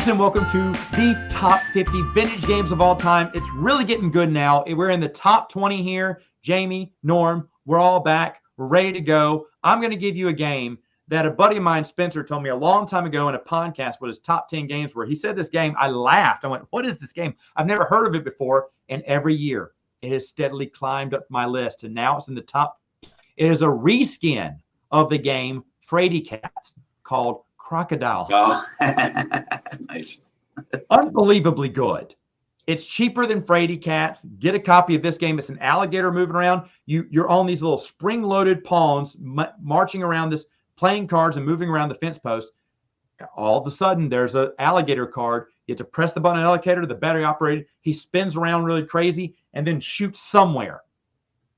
and welcome to the top 50 vintage games of all time. It's really getting good now. We're in the top 20 here. Jamie, Norm, we're all back. We're ready to go. I'm going to give you a game that a buddy of mine, Spencer, told me a long time ago in a podcast what his top 10 games were. He said this game. I laughed. I went, what is this game? I've never heard of it before. And every year it has steadily climbed up my list. And now it's in the top. It is a reskin of the game Frady Cats called Crocodile. Oh, nice. Unbelievably good. It's cheaper than Frady Cats. Get a copy of this game. It's an alligator moving around. You're on these little spring-loaded pawns marching around this, playing cards and moving around the fence post. All of a sudden, there's an alligator card. You have to press the button on the alligator, the battery operated. He spins around really crazy and then shoots somewhere.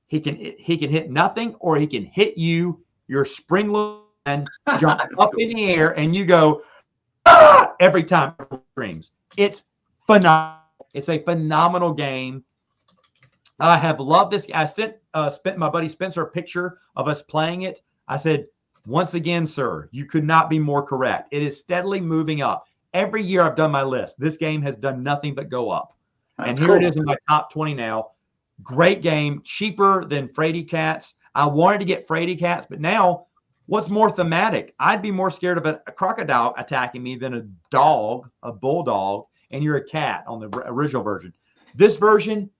He can hit nothing, or he can hit you. Your spring-loaded and jump up in the air, and you go, ah! Every time it screams. It's phenomenal. It's a phenomenal game. I have loved this. I sent my buddy Spencer a picture of us playing it. I said, once again, sir, you could not be more correct. It is steadily moving up. Every year I've done my list. This game has done nothing but go up. And here it is in my top 20 now. Great game. Cheaper than Frady Cats. I wanted to get Frady Cats, but now what's more thematic? I'd be more scared of a crocodile attacking me than a dog, a bulldog, and you're a cat on the original version. This version,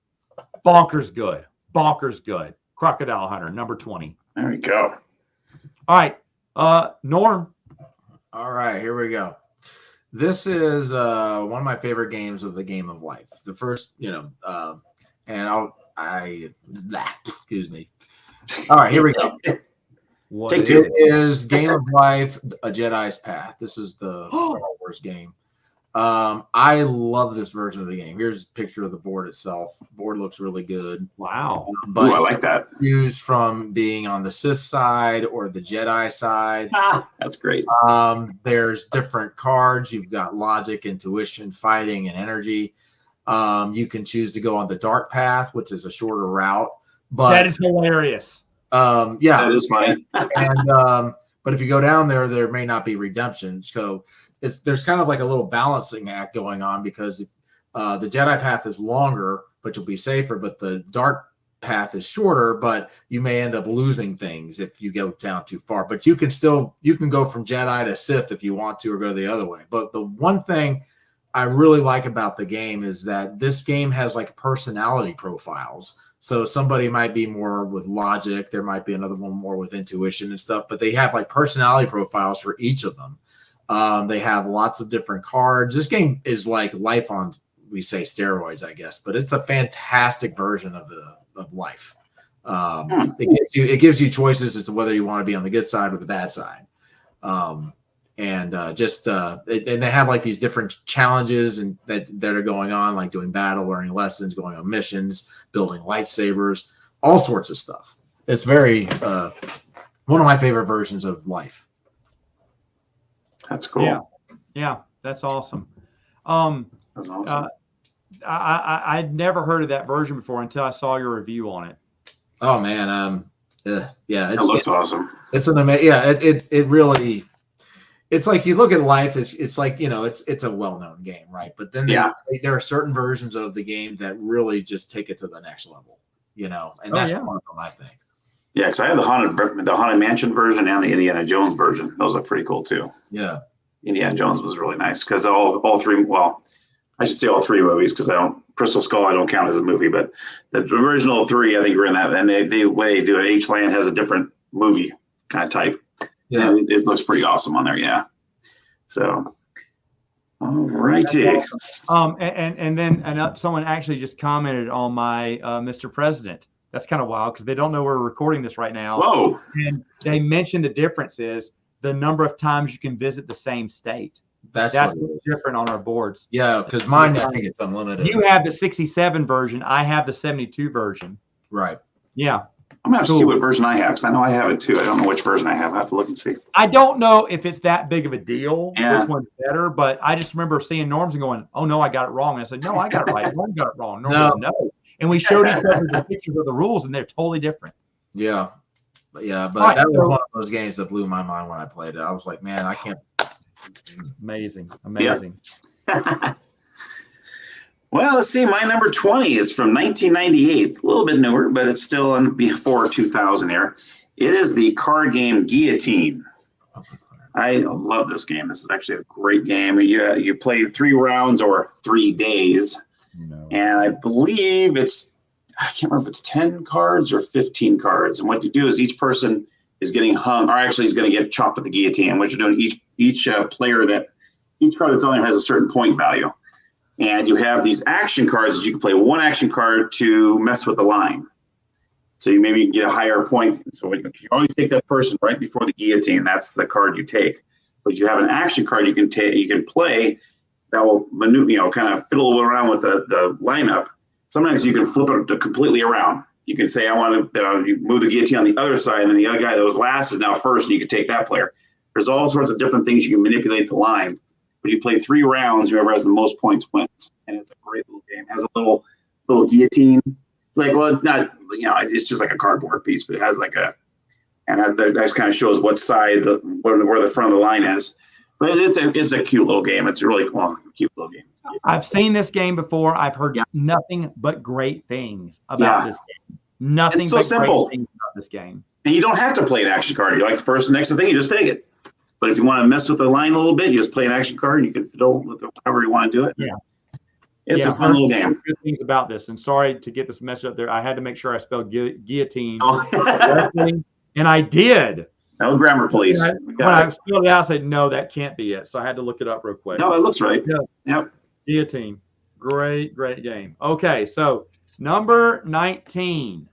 bonkers good. Bonkers good. Crocodile Hunter, number 20. There we go. All right. Norm. All right, here we go. This is one of my favorite games of the Game of Life. The first, and excuse me. All right, here we go. Take two. It is Game of Life, A Jedi's Path. This is the Star Wars game. I love this version of the game. Here's a picture of the board itself. The board looks really good. Wow. But Ooh, I like that. choose from being on the Sith side or the Jedi side. That's great. There's different cards. You've got logic, intuition, fighting, and energy. You can choose to go on the dark path, which is a shorter route. But That is hilarious. yeah, That is funny. and but if you go down there, there may not be redemption. So there's kind of like a little balancing act going on, because if, the Jedi path is longer, but you'll be safer. But the dark path is shorter, but you may end up losing things if you go down too far. But you can go from Jedi to Sith if you want to, or go the other way. But the one thing I really like about the game is that this game has like personality profiles. So somebody might be more with logic. There might be another one more with intuition and stuff, but they have like personality profiles for each of them. They have lots of different cards. This game is like life on, we say, steroids, I guess, but it's a fantastic version of life. It gives you choices as to whether you want to be on the good side or the bad side. And they have like these different challenges and that are going on, like doing battle, learning lessons, going on missions, building lightsabers, all sorts of stuff. It's very one of my favorite versions of life. That's cool. Yeah, that's awesome. That's awesome. I'd never heard of that version before until I saw your review on it. Oh man, yeah, It looks awesome. It's an amazing. Yeah, it really. It's like you look at life. It's like, it's a well-known game, right? But then there are certain versions of the game that really just take it to the next level, and that's one of them, I think. Yeah, because I have the Haunted Mansion version and the Indiana Jones version. Those look pretty cool too. Yeah, Indiana Jones was really nice because all three. Well, I should say all three movies, because Crystal Skull I don't count as a movie, but the original three I think were in that, and the way they do it, each land has a different movie kind of type. Yeah, it looks pretty awesome on there. Yeah. So, all righty. And then someone actually just commented on my Mr. President. That's kind of wild, because they don't know we're recording this right now. Whoa. And they mentioned the difference is the number of times you can visit the same state. That's what's different on our boards. Yeah, because mine, I think it's unlimited. You have the 67 version. I have the 72 version. Right. Yeah. I'm going to have to see what version I have, because I know I have it too. I don't know which version I have. I have to look and see. I don't know if it's that big of a deal, Yeah. which one's better, but I just remember seeing Norm's and going, oh, no, I got it wrong. And I said, no, I got it right. Norm got it wrong. Norm goes, no. And we showed each other the pictures of the rules, and they're totally different. Yeah. But that was one of those games that blew my mind when I played it. I was like, man, I can't. Amazing. Well, let's see. My number 20 is from 1998. It's a little bit newer, but it's still on before 2000 era. It is the card game Guillotine. I love this game. This is actually a great game. You play 3 rounds or 3 days. No. And I believe I can't remember if it's 10 cards or 15 cards. And what you do is each person is getting hung, or actually is going to get chopped with the guillotine. And what you're doing, each card that's on there has a certain point value. And you have these action cards that you can play 1 action card to mess with the line. So you maybe get a higher point. So you always take that person right before the guillotine. That's the card you take. But you have an action card you can play that will maneuver, kind of fiddle around with the lineup. Sometimes you can flip it completely around. You can say, I want to you move the guillotine on the other side, and then the other guy that was last is now first, and you can take that player. There's all sorts of different things you can manipulate the line. But you play 3 rounds, whoever has the most points wins. And it's a great little game. It has a little guillotine. It's like, well, it's not, it's just like a cardboard piece, but it has that kind of shows what side, where the front of the line is. But it's a cute little game. It's a really cute little game. I've seen this game before. I've heard nothing but great things about this game. Nothing it's so but simple. great things about this game. And you don't have to play an action card. You like the person next to the thing, you just take it. But if you want to mess with the line a little bit, you just play an action card and you can fiddle with however you want to do it. Yeah. It's a fun little game. Good things about this. And sorry to get this messed up there. I had to make sure I spelled guillotine Oh. and I did. No grammar, please. When I spelled it out, I said, no, that can't be it. So I had to look it up real quick. No, it looks right. Yeah. Yep. Guillotine. Great game. Okay, so number 19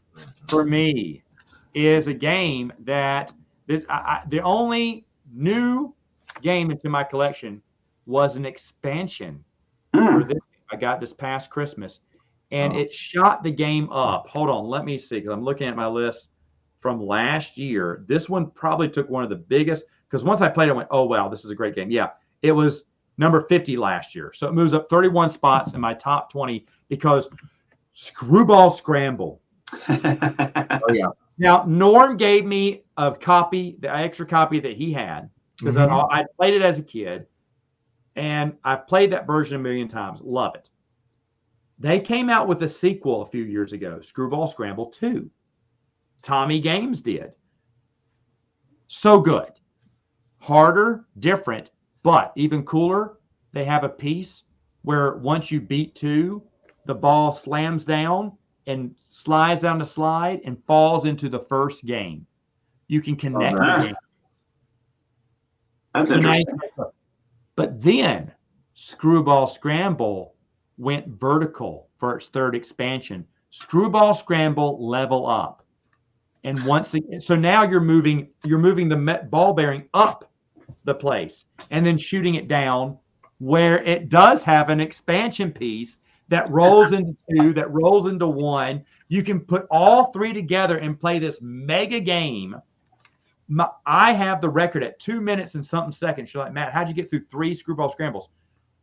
for me is a game that the only new game into my collection was an expansion for this. I got this past Christmas, and it shot the game up. Hold on, let me see, because I'm looking at my list from last year. This one probably took one of the biggest, because once I played it, I went, oh, wow, this is a great game. Yeah, it was number 50 last year. So it moves up 31 spots in my top 20 because Screwball Scramble. Oh, yeah. Now, Norm gave me the extra copy that he had, because I played it as a kid, and I've played that version a million times. Love it. They came out with a sequel a few years ago, Screwball Scramble 2. Tommy Games did. So good. Harder, different, but even cooler. They have a piece where once you beat 2, the ball slams down and slides down the slide and falls into the first game. You can connect the game. That's interesting. But then Screwball Scramble went vertical for its 3rd expansion. Screwball Scramble Level Up. And so now you're moving the ball bearing up the place and then shooting it down, where it does have an expansion piece that rolls into 2, that rolls into 1. You can put all 3 together and play this mega game. I have the record at 2 minutes and something seconds. You're like, Matt, how'd you get through 3 Screwball Scrambles?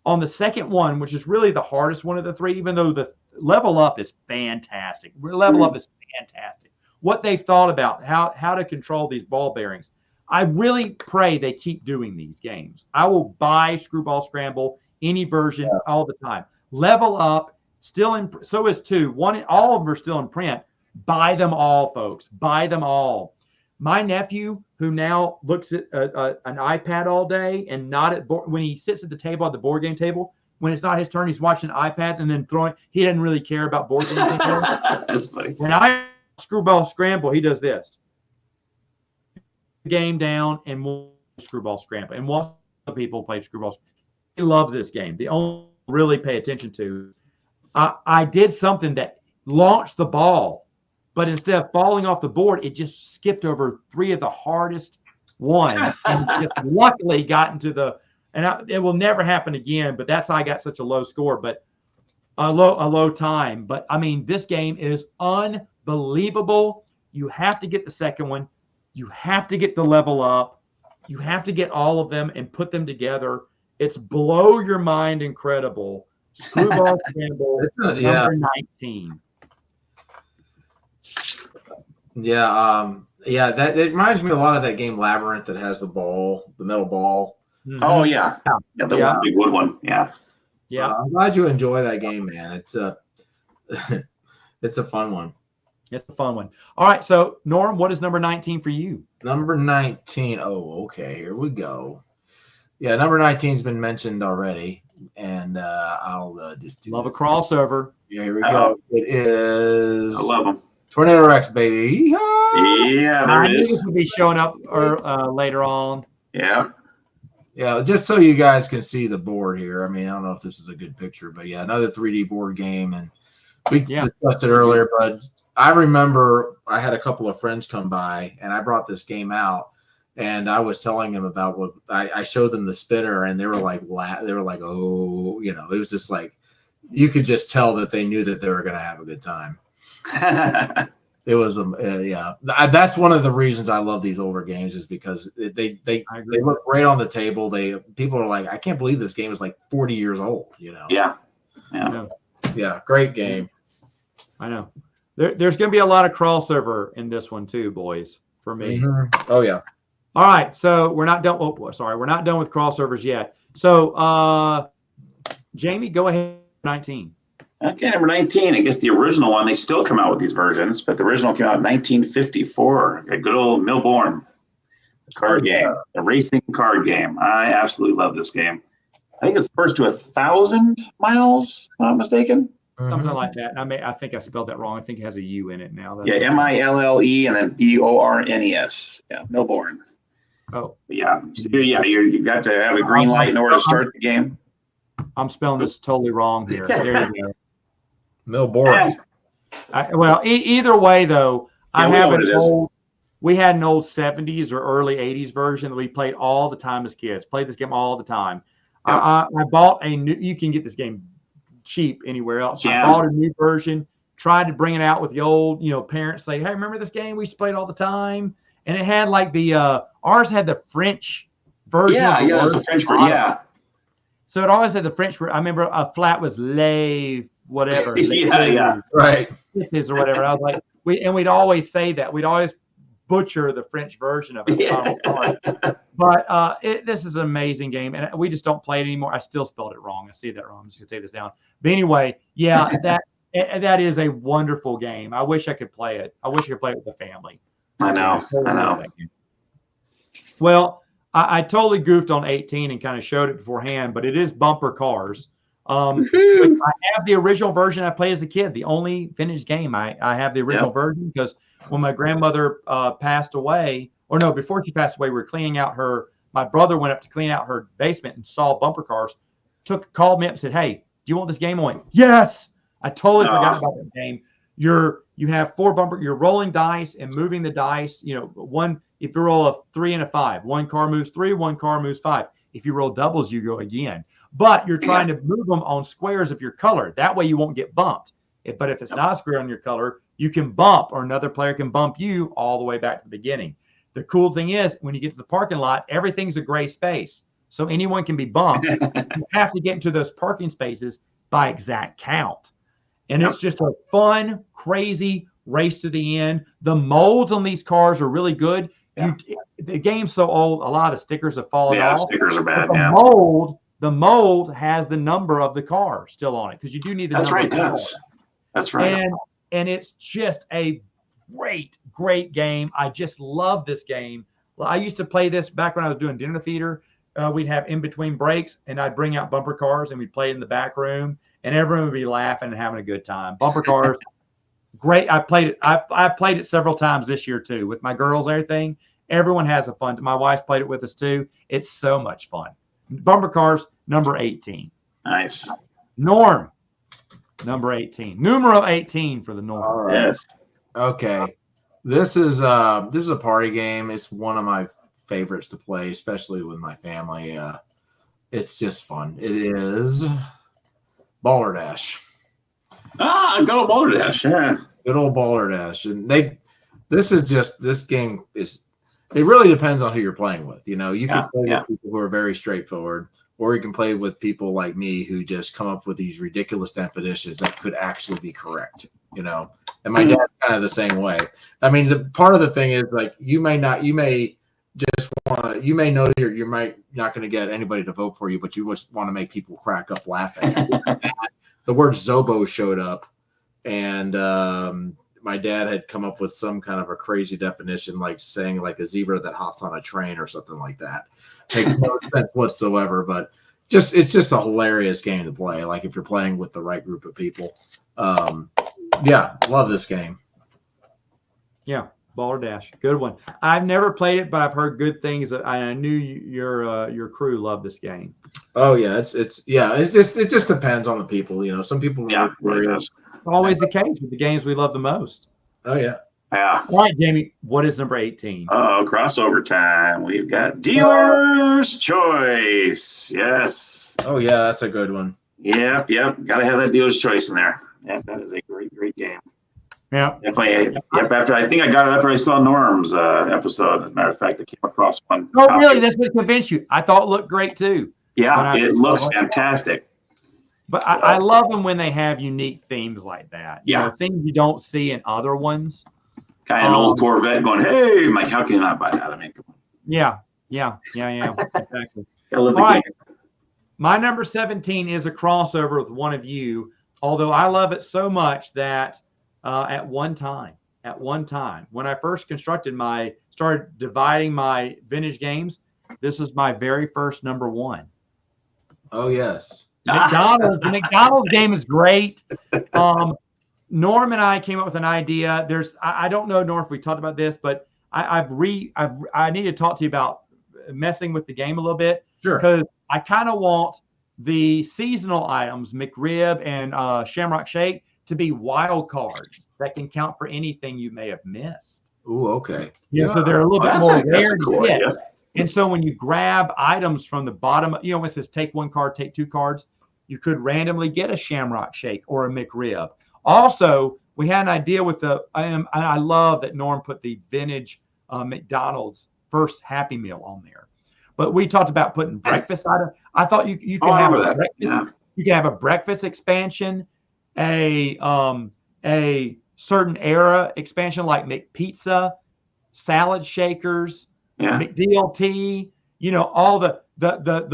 On the second one, which is really the hardest one of the 3, even though the Level Up is fantastic. Level Up is fantastic. What they've thought about how to control these ball bearings. I really pray they keep doing these games. I will buy Screwball Scramble, any version, all the time. Level Up, still in, so is 2. All of them are still in print. Buy them all, folks. Buy them all. My nephew, who now looks at an iPad all day and when he sits at the table at the board game table, when it's not his turn, he's watching iPads and then he doesn't really care about board games. That's funny. When I Screwball Scramble, he does this. Game down and we'll Screwball Scramble. And watch the people play Screwball. He loves this game. The only really pay attention to, I did something that launched the ball, but instead of falling off the board, it just skipped over 3 of the hardest ones and just luckily got into it will never happen again, but that's how I got such a low score, but a low time. But I mean, this game is unbelievable. You have to get the second one. You have to get the Level Up. You have to get all of them and put them together. It's blow your mind incredible. Screwball Scramble, number 19. Yeah, that it reminds me a lot of that game Labyrinth that has the metal ball. Oh yeah, the big wood one. Yeah. Yeah, I'm glad you enjoy that game, man. It's a it's a fun one. it's a fun one. All right, so Norm, what is number 19 for you? Number 19. Oh, okay. Here we go. Yeah, number 19's been mentioned already, and I'll just do Love this. a crossover. Yeah, here we go. It is I love them. Tornado Rex, baby. Yeah, there I it knew is. this would be showing up later on. Yeah. Yeah, just so you guys can see the board here. I mean, I don't know if this is a good picture, but yeah, another 3D board game. And we discussed it earlier, but I remember I had a couple of friends come by and I brought this game out and I was telling them about what I showed them the spinner and they were like, oh, you know, it was just like, you could just tell that they knew that they were going to have a good time. It was yeah. That's one of the reasons I love these older games is because they look great on the table. People are like, I can't believe this game is like 40 years old. You know? Yeah. Great game. I know. There's going to be a lot of crossover in this one too, boys. For me. Mm-hmm. Oh yeah. All right, so we're not done. Oh, sorry, we're not done with crossovers yet. So, Jamie, go ahead. 19. Okay, number 19. I guess the original one, they still come out with these versions, but the original came out in 1954. A good old Milborn card game, a racing card game. I absolutely love this game. I think it's the first to 1,000 miles, if I'm not mistaken. Something like that. I think I spelled that wrong. I think it has a U in it now. Yeah, Mille and then Bornes. Yeah, Milborn. Oh. Yeah. So you got to have a green light in order to start the game. I'm spelling this totally wrong here. There you go. Milborn. Well, either way, though, Yeah, we had an old 70s or early 80s version that we played all the time as kids. Played this game all the time. Yeah. I bought a new. You can get this game cheap anywhere else. Yeah. I bought a new version. Tried to bring it out with the old, parents say, "Hey, remember this game we used to play it all the time?" And it had like ours had the French version. Yeah, it's a French version. Yeah. So it always had the French. I remember a flat was lay whatever. Yeah. Right. Or whatever. I was like, we'd always say that. We'd always butcher the French version of it. Yeah. But this is an amazing game, and we just don't play it anymore. I still spelled it wrong. I see that wrong. I'm just gonna take this down. But anyway, yeah, that is a wonderful game. I wish I could play it. I wish I could play it with the family. I know. Well, I totally goofed on 18 and kind of showed it beforehand, but it is Bumper Cars. I have the original version I played as a kid, the only finished game. I have the original version because when my grandmother passed away, or no, before she passed away, we were cleaning out my brother went up to clean out her basement and saw Bumper Cars, called me up and said, "Hey, do you want this game?" I went, "Yes." I totally forgot about that game. You have 4 bumper, you're rolling dice and moving the dice, one, if you roll a 3 and a 5, one car moves 3, one car moves 5. If you roll doubles, you go again. But you're trying to move them on squares of your color. That way you won't get bumped. But if it's not a square on your color, you can bump, or another player can bump you all the way back to the beginning. The cool thing is, when you get to the parking lot, everything's a gray space. So anyone can be bumped. You have to get into those parking spaces by exact count. And it's just a fun, crazy race to the end. The molds on these cars are really good. Yeah. The game's so old, a lot of stickers have fallen off. Yeah, stickers are bad. The mold has the number of the car still on it because you do need the number. That's right. And it's just a great, great game. I just love this game. Well, I used to play this back when I was doing dinner theater. We'd have in between breaks, and I'd bring out Bumper Cars, and we'd play it in the back room, and everyone would be laughing and having a good time. Bumper Cars, great. I played it. I played it several times this year too with my girls and everything. Everyone has a fun. My wife's played it with us too. It's so much fun. Bumper Cars, number 18. Nice. Norm, number 18. Numero 18 for the Norm. All right. Yes. Okay. This is a party game. It's one of my favorites to play, especially with my family. It's just fun. It is Balderdash. Good old Balderdash, yeah. Good old Balderdash. And this game is, it really depends on who you're playing with. You can play with people who are very straightforward, or you can play with people like me who just come up with these ridiculous definitions that could actually be correct. And my dad's kind of the same way. I mean, the part of the thing is, like, you may just want to. You may know you might not going to get anybody to vote for you, but you just want to make people crack up laughing. The word Zobo showed up, and my dad had come up with some kind of a crazy definition, like saying like a zebra that hops on a train or something like that. Makes no sense whatsoever, but it's just a hilarious game to play. Like if you're playing with the right group of people. Yeah, love this game. Yeah, Baller Dash, good one. I've never played it, but I've heard good things. I knew your crew loved this game. Oh yeah, it just depends on the people. You know, some people. Yeah, really does. It's always the case with the games we love the most. Oh yeah. Yeah. All right, Jamie, what is number 18? Oh, crossover time. We've got Dealer's Choice. Yes. Oh yeah, that's a good one. Yep. Got to have that Dealer's Choice in there. Yep, that is a great game. Yeah. Definitely. Yep. I think I got it after I saw Norm's episode. As a matter of fact, I came across one. Oh, really? That's what convinced you. I thought it looked great too. Yeah, it looks fantastic. But I love them when they have unique themes like that. Yeah. You know, things you don't see in other ones. Kind of an old Corvette going, hey, Mike, how can you not buy that? I mean, come on. Yeah. Exactly. I love the All right. game. My number 17 is a crossover with one of you, although I love it so much that at one time, when I first started dividing my vintage games, this was my very first number one. Oh yes. The McDonald's game is great. Norm and I came up with an idea. I don't know, Norm, if we talked about this, but I need to talk to you about messing with the game a little bit. Sure. Because I kind of want the seasonal items, McRib and Shamrock Shake, to be wild cards that can count for anything you may have missed. Ooh, okay. Yeah, so they're a little bit more rare cool to get. idea. And so when you grab items from the bottom, when it says take one card, take two cards, you could randomly get a Shamrock Shake or a McRib. Also, we had an idea with I love that Norm put the vintage McDonald's first Happy Meal on there. But we talked about putting breakfast items. I thought you can have a breakfast. Yeah. You can have a breakfast expansion, a certain era expansion like McPizza, salad shakers, Yeah. McDLT. You know, all the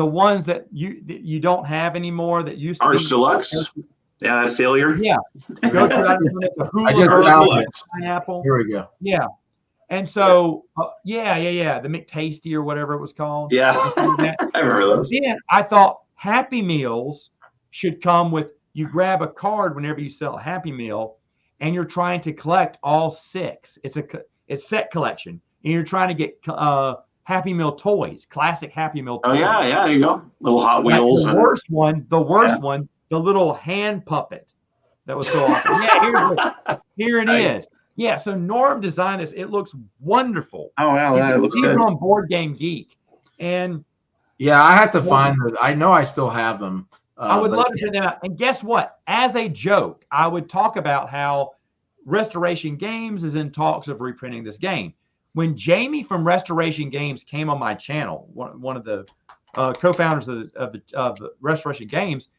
ones that you don't have anymore that used to Arch be Deluxe. Yeah, that failure. Yeah. Go to that. I just found it. Pineapple. Here we go. Yeah. And so, the McTasty or whatever it was called. Yeah. I remember those. Then I thought Happy Meals should come with, you grab a card whenever you sell a Happy Meal and you're trying to collect all 6. It's set collection. And you're trying to get Happy Meal toys, classic Happy Meal toys. Oh, yeah, there you go. Little Hot Wheels. The worst one, the little hand puppet that was so awesome. Yeah, here it Nice. is. Yeah, so Norm designed this. It looks wonderful. Oh, wow, that looks These good. are on Board Game Geek. And Yeah, I have to find them. I know I still have them. I would love to put them out. And guess what? As a joke, I would talk about how Restoration Games is in talks of reprinting this game. When Jamie from Restoration Games came on my channel, one of the co-founders of the Restoration Games,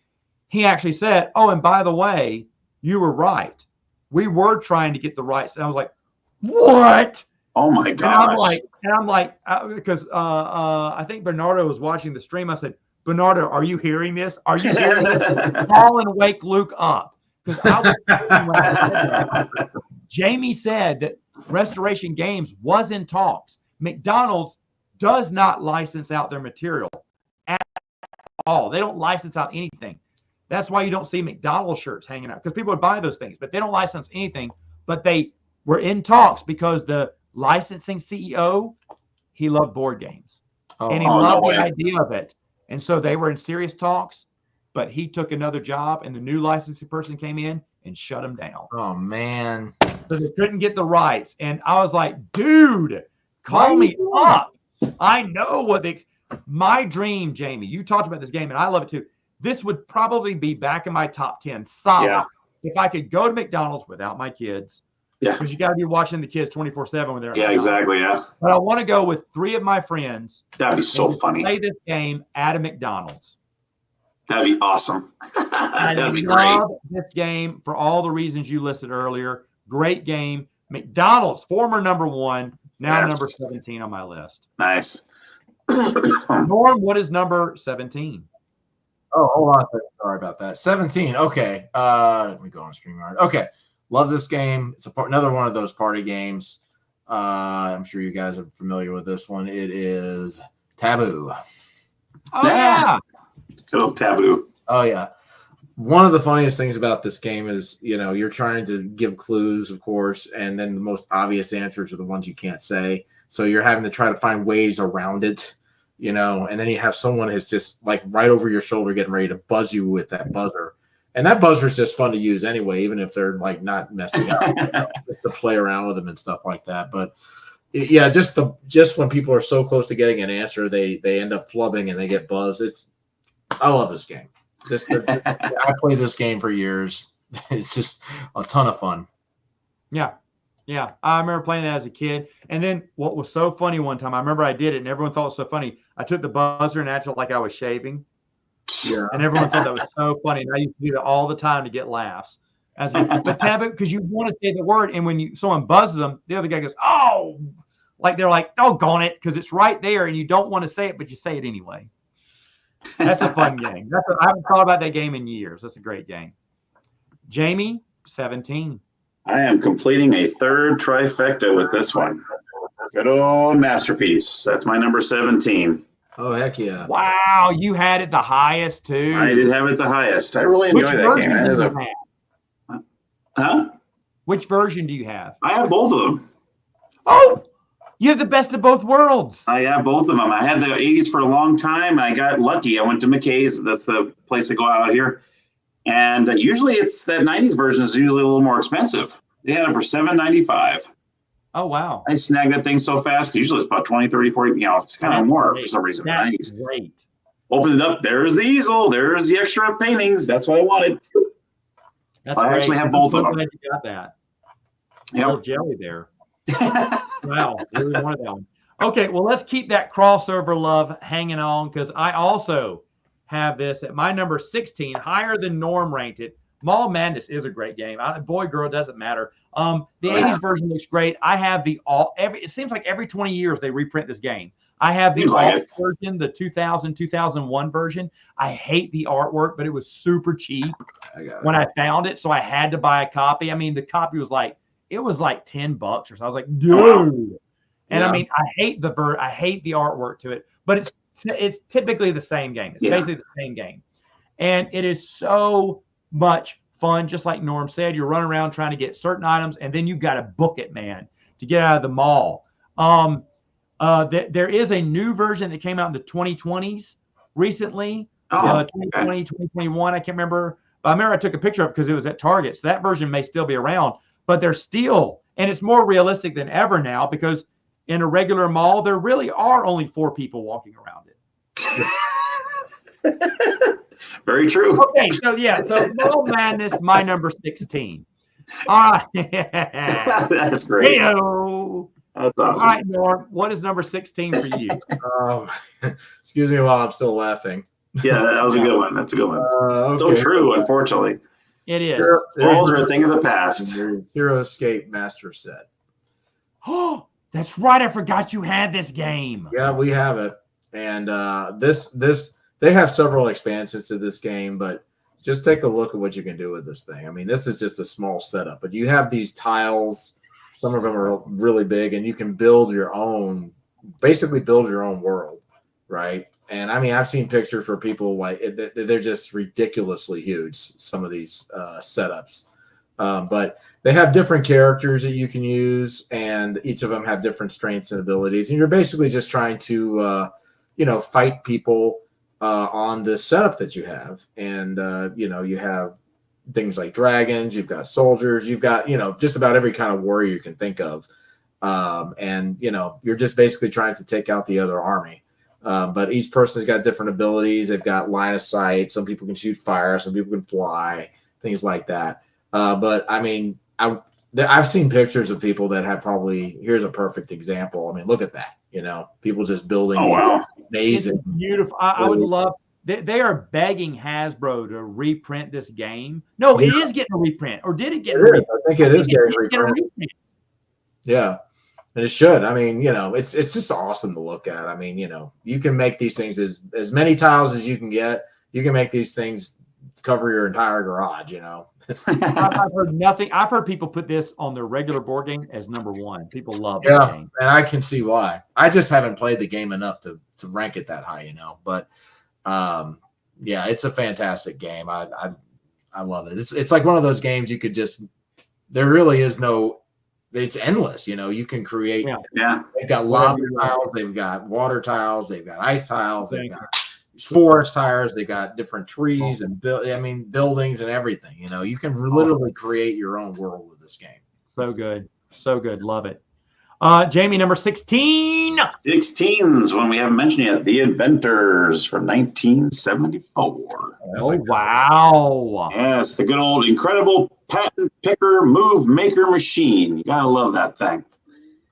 he actually said, "Oh, and by the way, you were right. We were trying to get the rights." And I was like, "What?" Oh, my And gosh. I'm like, because I think Bernardo was watching the stream. I said, "Bernardo, are you hearing this? Are you hearing this? Call and wake Luke up." Because I was when I said that. Jamie said that Restoration Games was in talks. McDonald's does not license out their material at all. They don't license out anything. That's why you don't see McDonald's shirts hanging out, because people would buy those things, but they don't license anything. But they were in talks because the licensing CEO, he loved board games. And he loved the idea of it. And so they were in serious talks, but he took another job and the new licensing person came in and shut him down. Oh man. So they couldn't get the rights. And I was like, dude, call me up. I know what my dream, Jamie, you talked about this game and I love it too. This would probably be back in my top 10 solid if I could go to McDonald's without my kids. Yeah. Because you got to be watching the kids 24/7 when they're at Yeah, McDonald's. exactly. Yeah. But I want to go with 3 of my friends. That'd be so and funny. Play this game at a McDonald's. That'd be awesome. I That'd be great. love this game for all the reasons you listed earlier. Great game. McDonald's, former number 1, Now Yes. number 17 on my list. Nice. Norm, what is number 17? Oh, hold on a second. Sorry about that. 17. Okay. Let me go on StreamYard. Okay. Love this game. It's another one of those party games. I'm sure you guys are familiar with this one. It is Taboo. Oh, Yeah. yeah. Good old Taboo. Oh, yeah. One of the funniest things about this game is, you're trying to give clues, of course, and then the most obvious answers are the ones you can't say. So you're having to try to find ways around it, and then you have someone who's just like right over your shoulder getting ready to buzz you with that buzzer. And that buzzer is just fun to use anyway, even if they're like not messing up, just to play around with them and stuff like that. But yeah, just when people are so close to getting an answer, they end up flubbing and they get buzzed. I love this game. I played this game for years. It's just a ton of fun. Yeah. Yeah. I remember playing that as a kid. And then what was so funny one time, I remember I did it and everyone thought it was so funny. I took the buzzer and acted like I was shaving. Yeah. And everyone thought that was so funny. And I used to do that all the time to get laughs. But Taboo, because you want to say the word, and when someone buzzes them, the other guy goes, "Oh," like they're like, "Doggone it," because it's right there, and you don't want to say it, but you say it anyway. That's a fun game. I haven't thought about that game in years. That's a great game. Jamie, 17. I am completing a third trifecta with this one. Good old Masterpiece. That's my number 17. Oh, heck yeah. Wow, you had it the highest too. I did have it the highest. I really enjoy that game. It is Which version do you have? I have both of them. Oh, you have the best of both worlds. I have both of them. I had the 80s for a long time. I got lucky. I went to McKay's. That's the place to go out here. And usually it's that 90s version is usually a little more expensive. They had it for $7.95. Oh, wow. I snagged that thing so fast. Usually it's about 20, 30, 40, it's kind of more for some reason. That's great. Opened it up. There's the easel. There's the extra paintings. That's what I wanted. That's I great. actually have both of them. I'm glad you got that. Yep. A little jelly there. Wow. Really wanted that one. Okay, well, let's keep that crossover love hanging on because I also have this at my number 16, higher than Norm ranked it. Mall Madness is a great game. Boy, girl, doesn't matter. The 80s version looks great. I have it seems like every 20 years they reprint this game. I have the alt version, the 2000-2001 version. I hate the artwork, but it was super cheap when I found it, so I had to buy a copy. I mean, the copy was like $10 or so. I was like, dude. And I mean, I hate the artwork to it, but it's typically the same game. It's basically the same game, and it is so much fun. Just like Norm said, you're running around trying to get certain items, and then you got to book it, man, to get out of the mall. There is a new version that came out in the 2020s recently. 2020, 2021. I can't remember. But I remember I took a picture of it because it was at Target. So that version may still be around, but they're still, and it's more realistic than ever now because in a regular mall, there really are only 4 people walking around it. Very true. Okay, so Mall Madness, my number 16. All right. That's great. Hey-o. That's awesome. All right, Norm, what is number 16 for you? Excuse me while I'm still laughing. Yeah, that was a good one. That's a good one. Okay. So true, unfortunately. It is. Balls are a thing of the past. Hero Escape Master Set. Oh, that's right. I forgot you had this game. Yeah, we have it. And they have several expansions to this game, but just take a look at what you can do with this thing. I mean, this is just a small setup, but you have these tiles. Some of them are really big, and you can basically build your own world, right? And I mean, I've seen pictures for people like they're just ridiculously huge, some of these setups. But they have different characters that you can use, and each of them have different strengths and abilities. And you're basically just trying to, fight people on this setup that you have. And, you have things like dragons, you've got soldiers, you've got, just about every kind of warrior you can think of. And you're just basically trying to take out the other army. But each person's got different abilities. They've got line of sight. Some people can shoot fire. Some people can fly, things like that. But I mean, I've seen pictures of people that have here's a perfect example. I mean, look at that, people just building. Oh, wow. Amazing. It's beautiful. I would love, they are begging Hasbro to reprint this game. No, it is getting a reprint. Or did it get a reprint? I think it is getting a reprint. Yeah. And it should. I mean, it's just awesome to look at. I mean, you can make these things as many tiles as you can get. You can make these things cover your entire garage. I've heard nothing. I've heard people put this on their regular board game as number one. People love the Yeah, game. and I can see why. I just haven't played the game enough to rank it that high, But yeah, it's a fantastic game. I love it. It's like one of those games you could just. There really is no. It's endless. You can create. Yeah. They've got lava tiles. They've got water tiles. They've got ice tiles. They've got forest tires. They got different trees and buildings and everything. You can literally create your own world with this game. So good. Love it. Jamie, number 16. 16's one we haven't mentioned yet. The Inventors from 1974. Oh, wow. Yes, the good old incredible patent picker move maker machine. You gotta love that thing.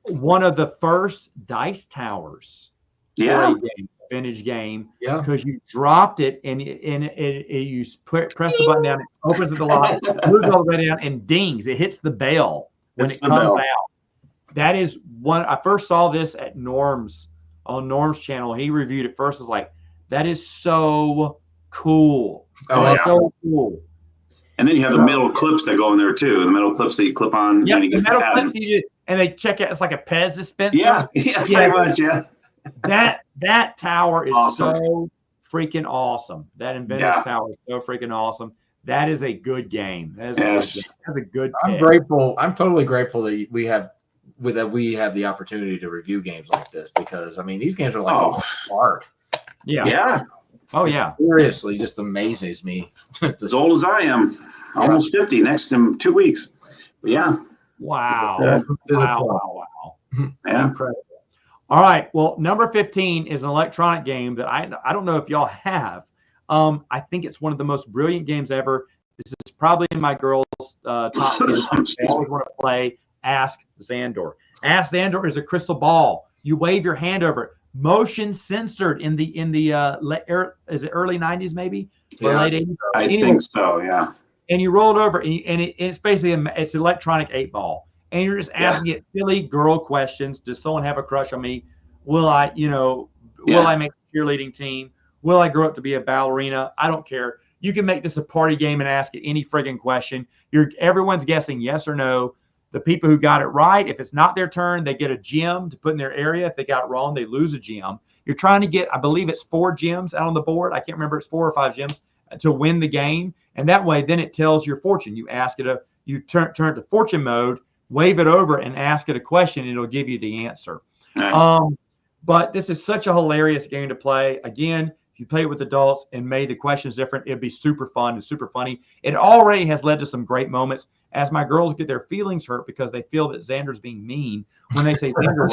One of the first dice towers. Yeah. Vintage game. Yeah. Because you dropped it and you press the button down, it opens the lock, moves all the way down, and dings. It hits the bell when it comes out. That is one. I first saw this at Norm's on Norm's channel. He reviewed it first. I was like, that is so cool. So cool. And then you have the metal clips that go in there too. The metal clips that you clip on. Yeah, when you the get metal clips and they check it. It's like a Pez dispenser. Yeah, pretty much. Yeah. That tower is awesome. So freaking awesome. That Inventors Tower is so freaking awesome. That is a good game. That's a good. I'm grateful. I'm totally grateful that we have the opportunity to review games like this, because I mean these games are like art. Yeah. Oh yeah. Seriously, just amazes me. As old as I am, almost 50 next in 2 weeks. But yeah. Wow. Wow. Yeah. Incredible. All right. Well, number 15 is an electronic game that I don't know if y'all have. I think it's one of the most brilliant games ever. This is probably in my girls' top 10. They always want to play Ask Xandor. Ask Xandor is a crystal ball. You wave your hand over it. Motion censored in the is it early 90s maybe? Or late 80s? I think so, yeah. And you roll it over, and it's basically it's electronic 8-ball. And you're just asking it silly girl questions. Does someone have a crush on me? Will I, will I make a cheerleading team? Will I grow up to be a ballerina? I don't care. You can make this a party game and ask it any friggin' question. Everyone's guessing yes or no. The people who got it right, if it's not their turn, they get a gem to put in their area. If they got it wrong, they lose a gem. You're trying to get, I believe it's 4 gems out on the board. I can't remember. It's 4 or 5 gems to win the game. And that way, then it tells your fortune. You ask it you turn to fortune mode, wave it over, and ask it a question, and it'll give you the answer. Right. But this is such a hilarious game to play. Again, if you play it with adults and made the questions different, it'd be super fun and super funny. It already has led to some great moments as my girls get their feelings hurt because they feel that Xandor's being mean when they say, Xandor,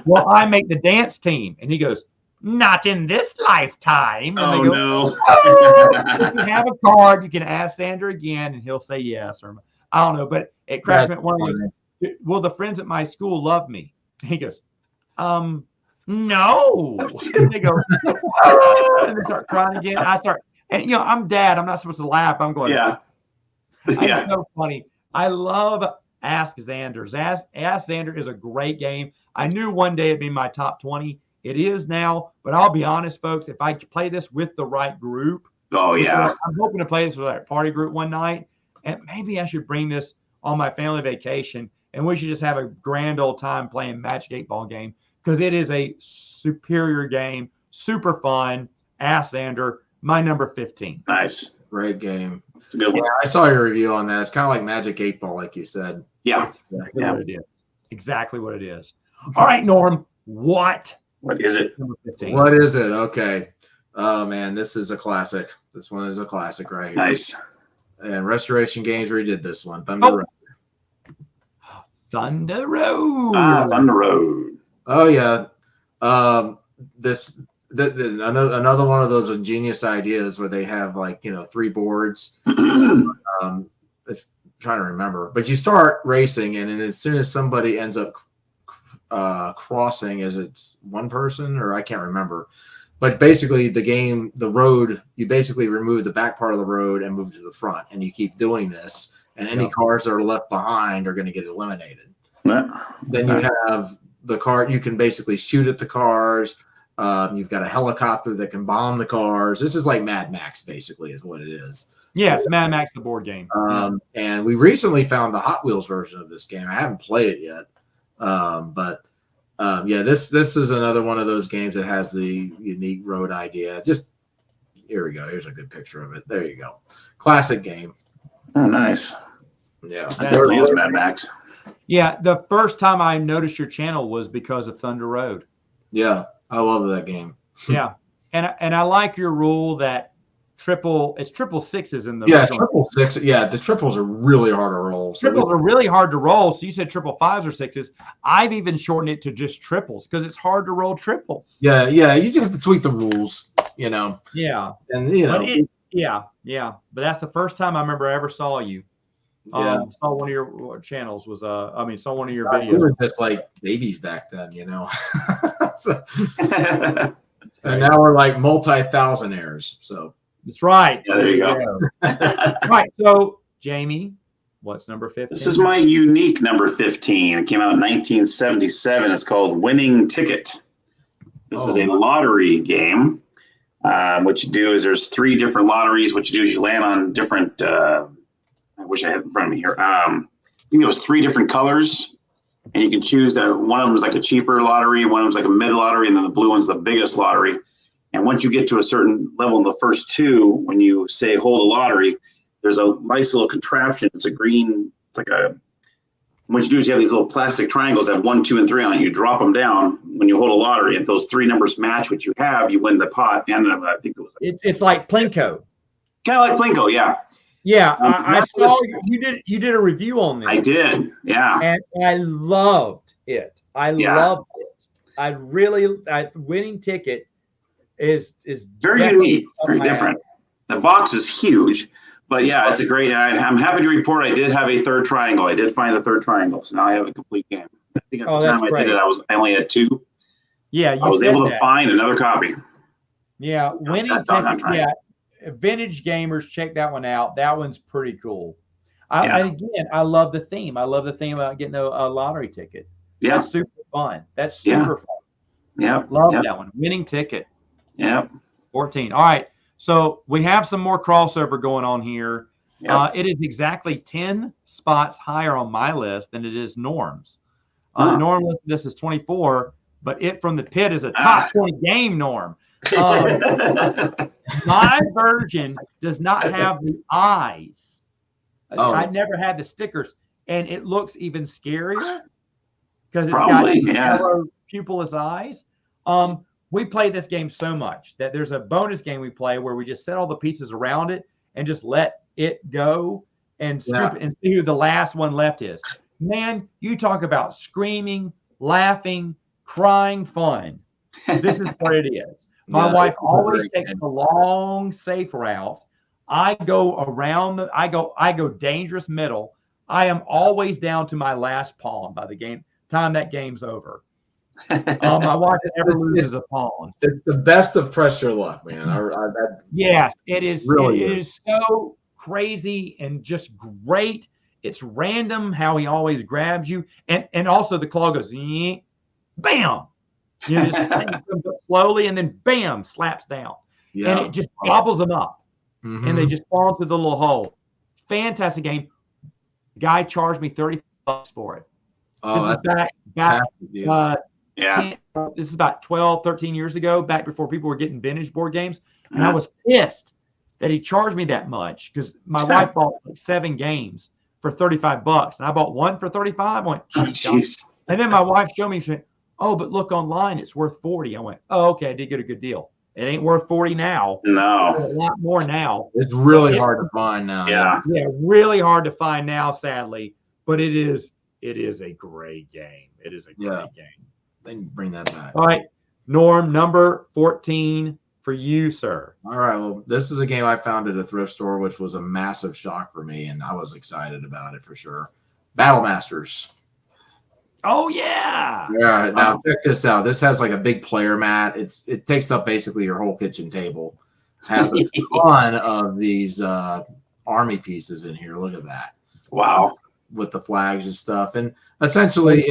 well, I make the dance team. And he goes, not in this lifetime. And they go, no. If you have a card, you can ask Xandor again, and he'll say yes. Or I don't know, but it cracks me at one of those. Will the friends at my school love me? And he goes, no. And they go, and they start crying again. I start, and I'm dad. I'm not supposed to laugh. I'm going, It's so funny. I love Ask Xandor. Ask Xandor is a great game. I knew one day it'd be my top 20. It is now, but I'll be honest, folks, if I play this with the right group. Oh, yeah. I'm hoping to play this with our party group one night. And maybe I should bring this on my family vacation, and we should just have a grand old time playing Magic 8-Ball game, because it is a superior game, super fun. Ask Xandor, my number 15. Nice. Great game. It's a good one. Yeah, I saw your review on that. It's kind of like Magic 8-Ball, like you said. Yeah. What it is. Exactly what it is. All right, Norm, what is it? Number 15. What is it? Okay. Oh, man, this is a classic. This one is a classic right here. Nice. And Restoration Games redid this one. Thunder Road. Thunder Road. Thunder Road. Oh, yeah. Another one of those ingenious ideas where they have 3 boards. Trying to remember, but you start racing, and then as soon as somebody ends up crossing, is it one person or I can't remember, but basically the road, you basically remove the back part of the road and move to the front, and you keep doing this, and any cars that are left behind are going to get eliminated. Then you have the car. You can basically shoot at the cars. You've got a helicopter that can bomb the cars. This is like Mad Max, basically, is what it is. Yes, Mad Max, the board game. And we recently found the Hot Wheels version of this game. I haven't played it yet, but this is another one of those games that has the unique road idea. Just here we go. Here's a good picture of it. There you go. Classic game. Oh, nice. Yeah, That definitely is Mad Max. Yeah, the first time I noticed your channel was because of Thunder Road. Yeah, I love that game. Yeah, and I like your rule that triple sixes in the triple six. Yeah, the triples are really hard to roll. Triples are really hard to roll. So you said triple fives or sixes. I've even shortened it to just triples because it's hard to roll triples. Yeah. You just have to tweak the rules, Yeah. And Yeah. But that's the first time I remember I ever saw you. Yeah. Saw one of your channels saw one of your We videos. were just like babies back then, So, and now we're like multi-thousandaires. So That's right. Yeah, there you go. All right. So Jamie, what's number 15? This is my unique number 15. It came out in 1977. It's called Winning Ticket. This is a lottery game. What you do is there's 3 different lotteries. What you do is you land on different. I wish I had it in front of me here. I think it was 3 different colors, and you can choose that. One of them is like a cheaper lottery, one of them is like a mid lottery, and then the blue one's the biggest lottery. And once you get to a certain level in the first 2, when you say hold a lottery, there's a nice little contraption. It's a green. It's like a. What you do is you have these little plastic triangles that have 1, 2, and 3 on it. You drop them down when you hold a lottery. If those 3 numbers match what you have, you win the pot. And I think it was. It's like Plinko. Kind of like Plinko, yeah. Yeah, I saw you did a review on this. I did, yeah. And I loved it. Loved it. Winning Ticket is very unique, very different. The box is huge, but yeah, it's a great. I'm happy to report I did have a 3rd triangle. I did find a 3rd triangle, so now I have a complete game. I think at the time I did it, I only had 2. Yeah, I was able to find another copy. Yeah, Winning Ticket. Yeah. Vintage gamers, check that one out. That one's pretty cool. I love the theme. I love the theme about getting a lottery ticket. Yeah, that's super fun. That's super fun. Yeah, love that one. Winning Ticket. Yeah, 14. All right, so we have some more crossover going on here. Yep. It is exactly 10 spots higher on my list than it is Norm's. Norm listed this is 24, but It From the Pit is a top 20 game, Norm. My version does not have the eyes. I never had the stickers, and it looks even scarier because it's got yellow pupilless eyes. We play this game so much that there's a bonus game we play where we just set all the pieces around it and just let it go and scoop it and see who the last one left is. Man, you talk about screaming, laughing, crying fun. This is what it is. My wife always takes the long, safe route. I go around I go dangerous middle. I am always down to my last pawn by the time that game's over. My wife never loses a pawn. It's the best of pressure luck, man. Yes, it is. Really it is so crazy and just great. It's random how he always grabs you, and also the claw goes, bam. Just comes up slowly and then bam, slaps down. Yeah. And it just gobbles them up. Mm-hmm. And they just fall into the little hole. Fantastic game. Guy charged me $30 for it. Oh, this is about 12, 13 years ago, back before people were getting vintage board games. And I was pissed that he charged me that much because my wife bought like 7 games for $35. And I bought one for $35. I went, jeez. And then my wife showed me, she went, oh, but look online, it's worth 40. I went, oh, okay, I did get a good deal. It ain't worth 40 now. No. It's a lot more now. It's really hard to find now. Yeah. Yeah, really hard to find now, sadly. But it is a great game. It is a great game. They can bring that back. All right. Norm, number 14 for you, sir. All right. Well, this is a game I found at a thrift store, which was a massive shock for me, and I was excited about it for sure. Battle Masters. Oh yeah. Yeah. Now check this out. This has like a big player mat. It takes up basically your whole kitchen table. Has a ton of these army pieces in here. Look at that. Wow. with the flags and stuff. And essentially,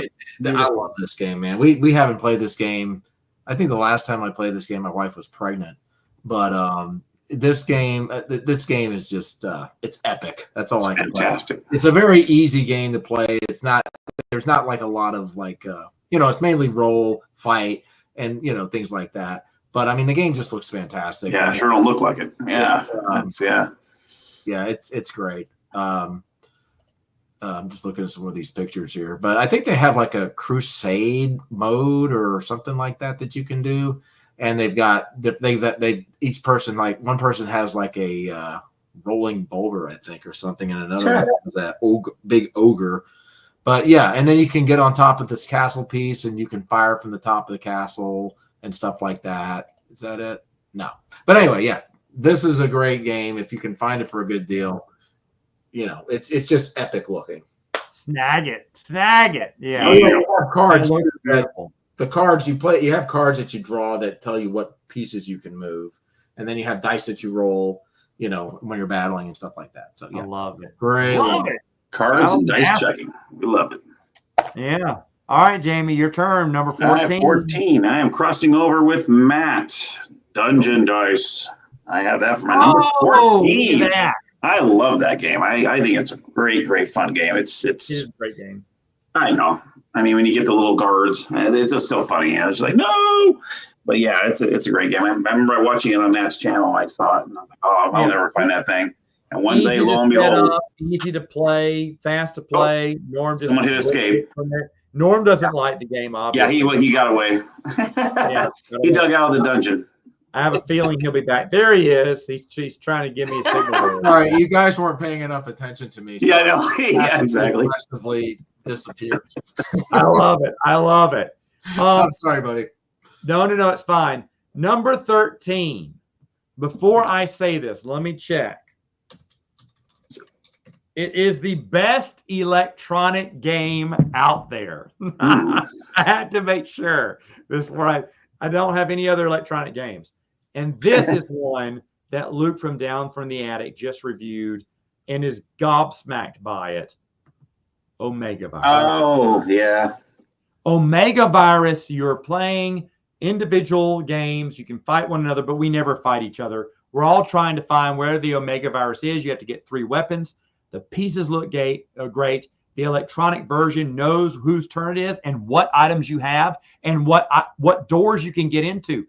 I love this game, man. We haven't played this game. I think the last time I played this game, my wife was pregnant. But this game is just it's epic. That's all I can say. Fantastic. It's a very easy game to play. There's not like a lot of like it's mainly roll, fight, and things like that. But I mean, the game just looks fantastic. Yeah, sure don't look like it. Yeah, it's great. I'm just looking at some of these pictures here, but I think they have like a crusade mode or something like that you can do, and they've each person, like one person has like a rolling boulder, I think, or something, and another one has that big ogre. But yeah, and then you can get on top of this castle piece, and you can fire from the top of the castle and stuff like that. Is that it? No. But anyway, yeah, this is a great game. If you can find it for a good deal, it's just epic looking. Snag it. Yeah. You have cards. Beautiful. The cards you play, you have cards that you draw that tell you what pieces you can move. And then you have dice that you roll, when you're battling and stuff like that. So yeah. I love it. Great. Love it. Cards and dice checking. We love it. Yeah. All right, Jamie, your turn. Number 14. I have 14. I am crossing over with Matt. Dungeon Dice. I have that for my number 14. Look at that. I love that game. I think it's a great fun game. It is a great game. I know. I mean, when you get the little guards, it's just so funny. It's like, no. But yeah, it's a great game. I remember watching it on Matt's channel. I saw it and I was like, I'll never find that thing. And one day, lo and behold, easy to play, fast to play. Norm just someone hit escape. Norm doesn't like the game, obviously. Yeah, he got away. He dug out of the dungeon. I have a feeling he'll be back. There he is. He's trying to give me a signal. All right, you guys weren't paying enough attention to me. So yeah, I know. Yeah, exactly. Aggressively disappears. I love it. I'm sorry, buddy. No, it's fine. Number 13. Before I say this, let me check. It is the best electronic game out there. I had to make sure before I don't have any other electronic games. And this is one that Luke from Down from the Attic just reviewed and is gobsmacked by it. Omega Virus. Oh, yeah. Omega Virus, you're playing individual games. You can fight one another, but we never fight each other. We're all trying to find where the Omega Virus is. You have to get 3 weapons. The pieces look great. The electronic version knows whose turn it is and what items you have and what doors you can get into.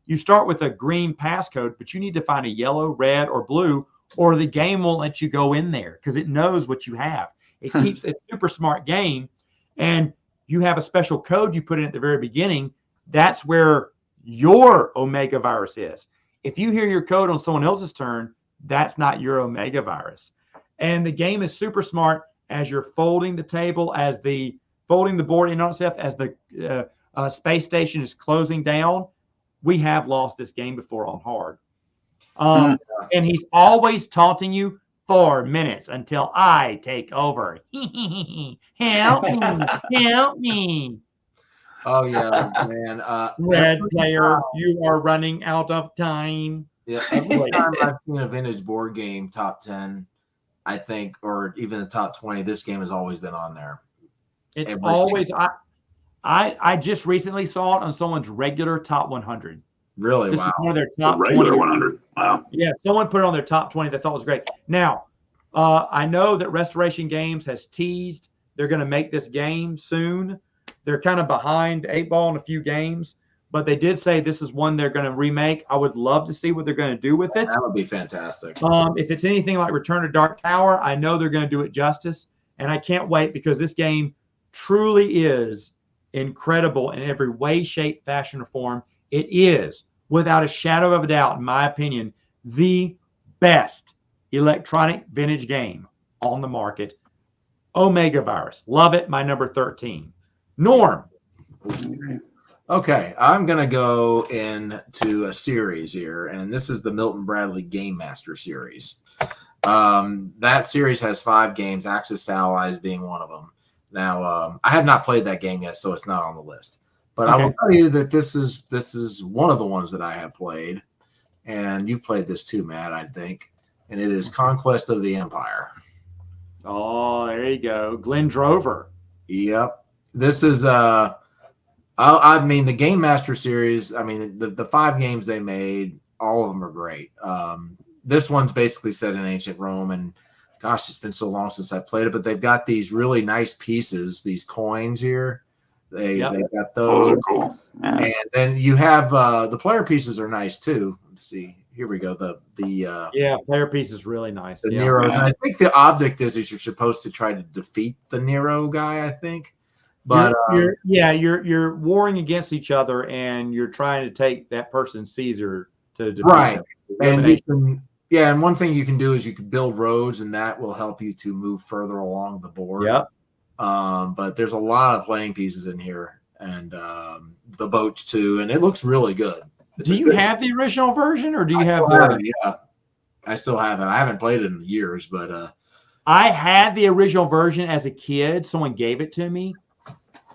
You start with a green passcode, but you need to find a yellow, red, or blue, or the game won't let you go in there because it knows what you have. It keeps a super smart game, and you have a special code you put in at the very beginning. That's where your Omega Virus is. If you hear your code on someone else's turn, that's not your Omega Virus. And the game is super smart as you're folding the table, folding the board in on itself, as the space station is closing down. We have lost this game before on hard. And he's always taunting you 4 minutes until I take over. Help me. Oh, yeah, man. Red player, you are running out of time. Yeah, every time I've seen a vintage board game top 10, I think, or even the top 20, this game has always been on there. It's always, I just recently saw it on someone's regular top 100. Really? This wow. is one of their top regular 20. 100. Wow. Yeah, someone put it on their top 20 they thought was great. Now, I know that Restoration Games has teased they're going to make this game soon. They're kind of behind 8-ball in a few games, but they did say this is one they're going to remake. I would love to see what they're going to do with it. That would be fantastic. If it's anything like Return to Dark Tower, I know they're going to do it justice, and I can't wait because this game truly is incredible in every way, shape, fashion, or form. It is, without a shadow of a doubt, in my opinion, the best electronic vintage game on the market. Omega Virus. Love it. My number 13. Norm. Okay, I'm going to go into a series here, and this is the Milton Bradley Game Master series. That series has 5 games, Axis to Allies being one of them. Now, I have not played that game yet, so it's not on the list. But I will tell you that this is one of the ones that I have played, and you've played this too, Matt, I think, and it is Conquest of the Empire. Oh, there you go. Glenn Drover. Yep. This is I mean the Game Master series, I mean the 5 games they made, all of them are great. This one's basically set in ancient Rome, and gosh, it's been so long since I played it, but they've got these really nice pieces, these coins here. They've got Those those. are cool. Yeah. And then you have the player pieces are nice too. Let's see. Here we go. The player piece is really nice. the Yeah. Neros. And I think the object is you're supposed to try to defeat the Nero guy, I think. But you're warring against each other, and you're trying to take that person Caesar to defeat right. them. And you can, and one thing you can do is you can build roads, and that will help you to move further along the board. Yep. But there's a lot of playing pieces in here, and the boats too, and it looks really good. Do you have the original version, or do you have it, yeah. I still have it. I haven't played it in years, but I had the original version as a kid. Someone gave it to me.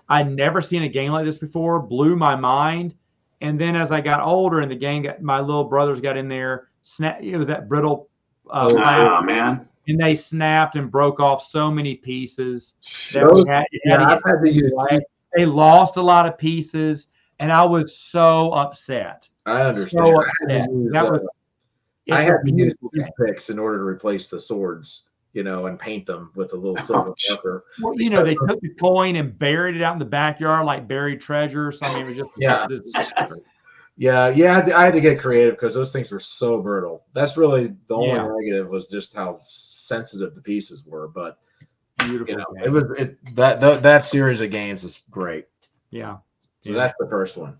I'd never seen a game like this before. Blew my mind. And then as I got older and the game my little brothers got in there, it was that brittle plastic, man. and they snapped and broke off so many pieces. They lost a lot of pieces, and I was so upset. I understand. So upset. I had to use toothpicks in order to replace the swords, and paint them with a little silver marker. Well, they took the coin and buried it out in the backyard like buried treasure. So I mean, it was just yeah. I had to get creative because those things were so brittle. That's really the only negative, was just how sensitive the pieces were. But beautiful. That series of games is great. Yeah. So that's the first one.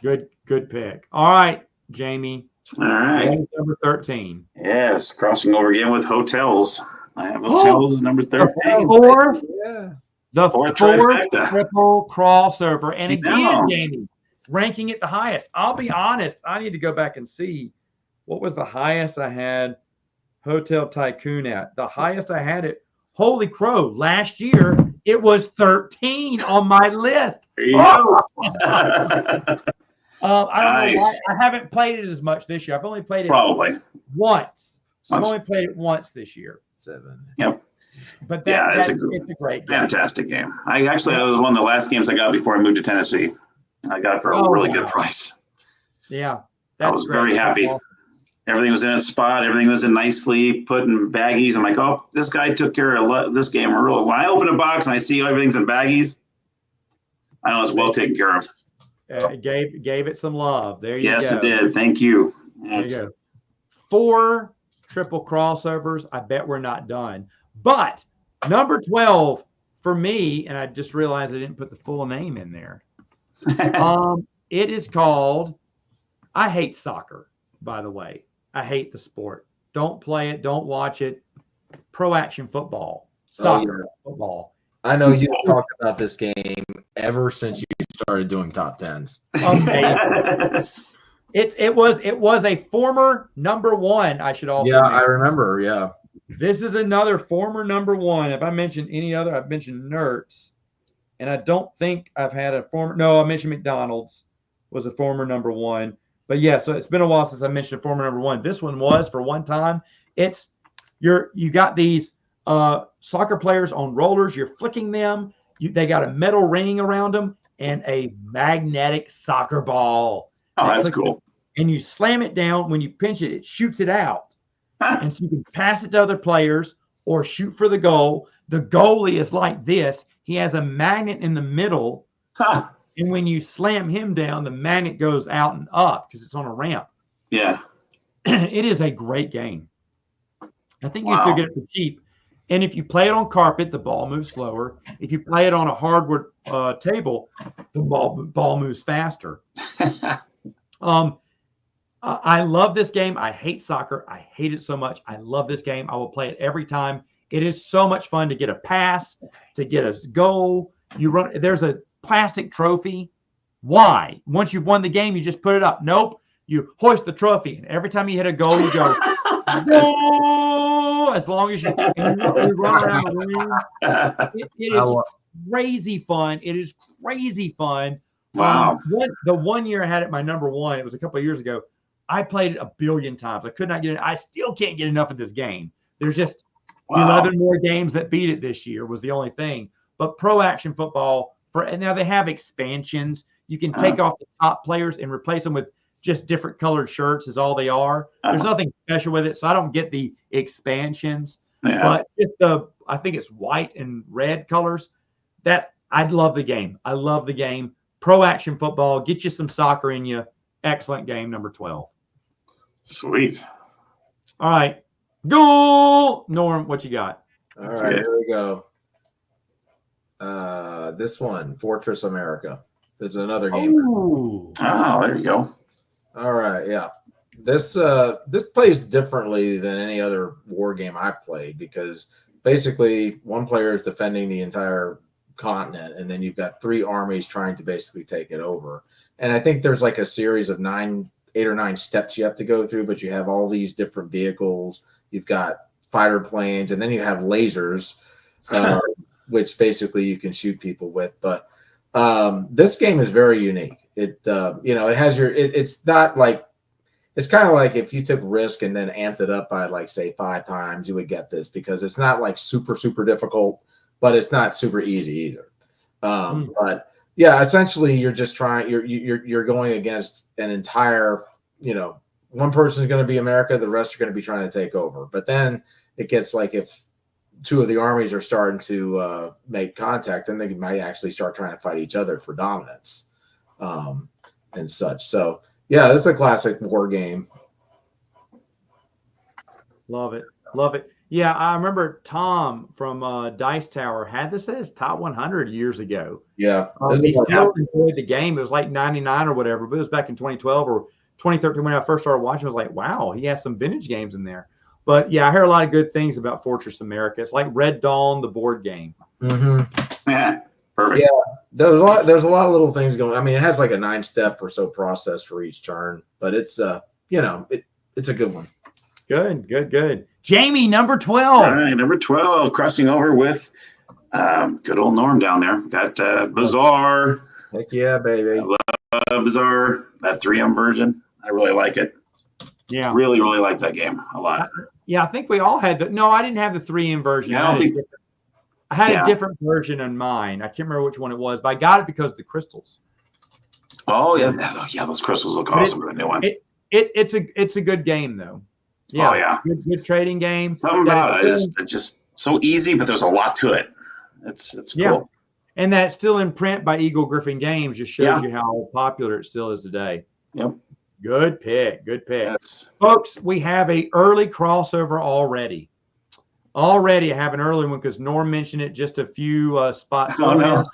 Good pick. All right, Jamie. All right. Number 13. Yes, crossing over again with hotels. I have hotels as number 13. The fourth trifecta. triple crossover. And again, Jamie, ranking it the highest. I'll be honest, I need to go back and see what was the highest I had Hotel Tycoon at. The highest I had it, holy crow, last year it was 13 on my list. There you go. I don't know why. I haven't played it as much this year. I've only played it once. I've only played it once this year. 7. But it's a great game. Fantastic game. That was one of the last games I got before I moved to Tennessee. I got it for a really good price. Yeah. I was very happy. Awesome. Everything was in its spot. Everything was in nicely put in baggies. I'm like, oh, this guy took care of this game. When I open a box and I see everything's in baggies, I know it's well taken care of. Gave it some love. There you go. Yes, it did. Thank you. There you go. 4 triple crossovers. I bet we're not done. But number 12 for me, and I just realized I didn't put the full name in there. It is called, I hate soccer, by the way. I hate the sport. Don't play it. Don't watch it. Pro Action Football. Soccer football. I know you've talked about this game ever since you started doing top 10s. It was a former number 1. I should also. Yeah, I remember. Yeah. This is another former number 1. If I mentioned any other, I've mentioned Nerds, and I don't think I've had a former. No, I mentioned McDonald's was a former number 1. But yeah, so it's been a while since I mentioned a former number 1. This one was for one time. You got these soccer players on rollers. You're flicking them. They got a metal ring around them and a magnetic soccer ball. Oh, that's cool. And you slam it down. When you pinch it, it shoots it out. And so you can pass it to other players or shoot for the goal. The goalie is like this. He has a magnet in the middle. And when you slam him down, the magnet goes out and up because it's on a ramp. Yeah. It is a great game. I think you still get it for cheap. And if you play it on carpet, the ball moves slower. If you play it on a hardwood table, the ball moves faster. I love this game. I hate soccer. I hate it so much. I love this game. I will play it every time. It is so much fun to get a pass, to get a goal. There's a plastic trophy. Why? Once you've won the game, you just put it up. Nope. You hoist the trophy. And every time you hit a goal, you go, whoa! As long as you run around the room. It is crazy fun. It is crazy fun. Wow. The 1 year I had it my number 1, it was a couple of years ago. I played it a billion times. I could not get it. I still can't get enough of this game. There's just Wow. 11 more games that beat it this year was the only thing. But Pro Action Football, and now they have expansions. You can take off the top players and replace them with just different colored shirts is all they are. There's nothing special with it, so I don't get the expansions. Yeah. But just I think it's white and red colors. I'd love the game. I love the game. Pro Action Football, get you some soccer in you. Excellent game, number 12. Sweet. All right. Go, Norm, what you got? All right, here we go. This one, Fortress America. This is another game. Oh, there you go. All right, yeah. This plays differently than any other war game I've played because basically one player is defending the entire continent, and then you've got 3 armies trying to basically take it over. And I think there's like a series of 8 or 9 steps you have to go through, but you have all these different vehicles. You've got fighter planes, and then you have lasers, which basically you can shoot people with. But this game is very unique. It it has it's not like, it's kind of like if you took Risk and then amped it up by like say 5 times, you would get this because it's not like super difficult, but it's not super easy either. But yeah, essentially you're just trying, you're going against an entire, one person is going to be America, the rest are going to be trying to take over. But then it gets like if 2 of the armies are starting to make contact, then they might actually start trying to fight each other for dominance and such. So yeah, this is a classic war game. Love it. Love it. Yeah, I remember Tom from Dice Tower had this as top 100 years ago. Yeah. He still enjoyed the game. It was like 99 or whatever, but it was back in 2012 or 2013 when I first started watching. I was like, wow, he has some vintage games in there. But yeah, I hear a lot of good things about Fortress America. It's like Red Dawn, the board game. Mm-hmm. Yeah, perfect. Yeah, there's a lot of little things going. I mean, it has like a 9-step or so process for each turn, but it's it's a good one. Good. Jamie, number 12. All right, number 12, crossing over with good old Norm down there. Got Bazaar. Heck yeah, baby. Bazaar, that 3M version. I really like it. Yeah. Really like that game a lot. Yeah, I think we all had no, I didn't have the 3M version. Yeah, I had a different version on mine. I can't remember which one it was, but I got it because of the crystals. Oh yeah, those crystals look awesome for the new one. It's a good game though. Yeah. Oh yeah. Good trading game. Something about it is just so easy, but there's a lot to it. It's cool. And that's still in print by Eagle Griffin Games just shows you how popular it still is today. Yep. Good pick. Yes. Folks, we have a early crossover already. I have an early one because Norm mentioned it just a few spots. Oh no.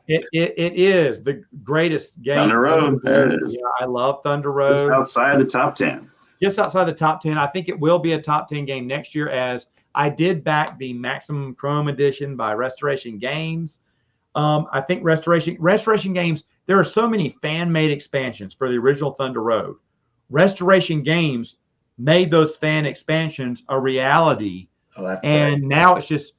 It is the greatest game. Thunder Road. There it is. Yeah, I love Thunder Road. Just outside the top 10. Just outside the top 10. I think it will be a top 10 game next year, as I did back the Maximum Chrome edition by Restoration Games. I think Restoration Games, there are so many fan-made expansions for the original Thunder Road. Restoration Games made those fan expansions a reality. And now it's just,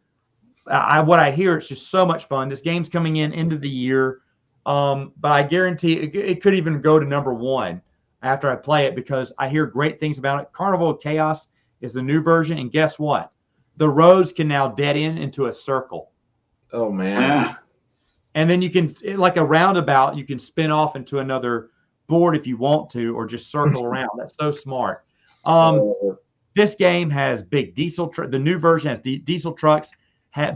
what I hear, it's just so much fun. This game's coming end of the year. But I guarantee it could even go to number 1 after I play it because I hear great things about it. Carnival of Chaos is the new version. And guess what? The roads can now dead end into a circle. Oh, man. Yeah. And then you can, like a roundabout, you can spin off into another board if you want to, or just circle around. That's so smart. This game has big diesel. The new version has diesel trucks,